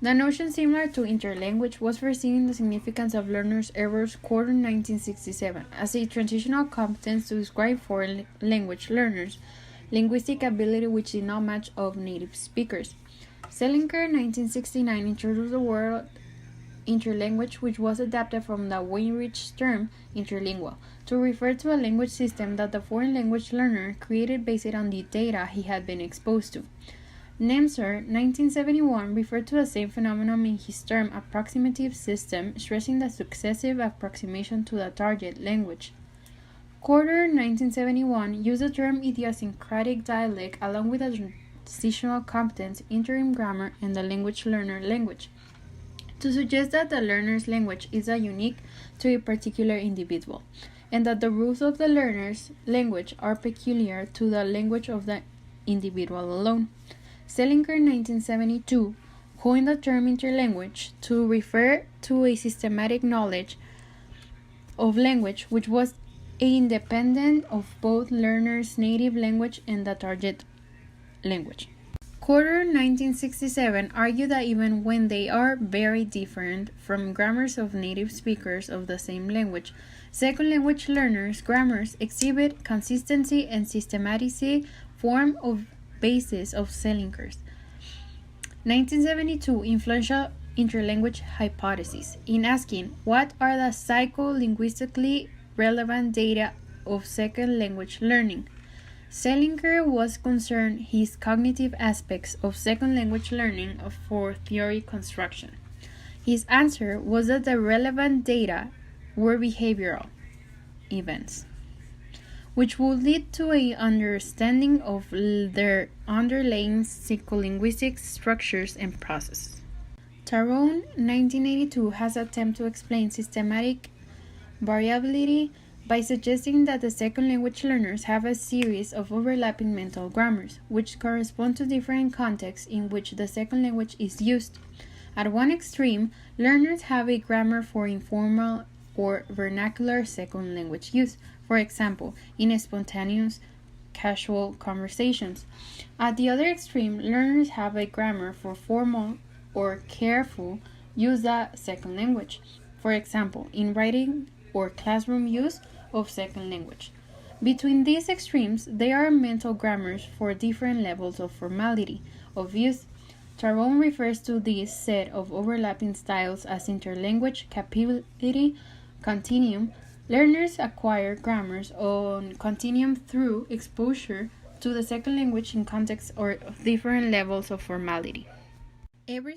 The notion similar to interlanguage was foreseen in the significance of learners' errors quarter 1967 as a transitional competence to describe foreign language learners' linguistic ability which did not match of native speakers. Selinger 1969 introduced the word interlanguage, which was adapted from the Weinreich term interlingual to refer to a language system that the foreign language learner created based on the data he had been exposed to. Nemser, 1971, referred to the same phenomenon in his term approximative system, stressing the successive approximation to the target language. Corder, 1971, used the term idiosyncratic dialect along with the transitional competence, interim grammar, and the language learner language to suggest that the learner's language is unique to a particular individual, and that the rules of the learner's language are peculiar to the language of the individual alone. Selinger, 1972, coined the term interlanguage to refer to a systematic knowledge of language which was independent of both learners' native language and the target language. Corder, 1967, argued that even when they are very different from grammars of native speakers of the same language, second language learners' grammars exhibit consistency and systematicity form of basis of Selinger's 1972 influential interlanguage hypothesis in asking what are the psycholinguistically relevant data of second language learning. Selinger was concerned his cognitive aspects of second language learning for theory construction. His answer was that the relevant data were behavioral events, which would lead to an understanding of their underlying psycholinguistic structures and processes. Tarrone, 1982, has attempted to explain systematic variability by suggesting that the second language learners have a series of overlapping mental grammars, which correspond to different contexts in which the second language is used. At one extreme, learners have a grammar for informal or vernacular second language use, for example, in spontaneous, casual conversations. At the other extreme, learners have a grammar for formal or careful use of second language, for example, in writing or classroom use of second language. Between these extremes, there are mental grammars for different levels of formality of use. Tarrone refers to this set of overlapping styles as interlanguage capability continuum. Learners acquire grammars on continuum through exposure to the second language in contexts or different levels of formality. Every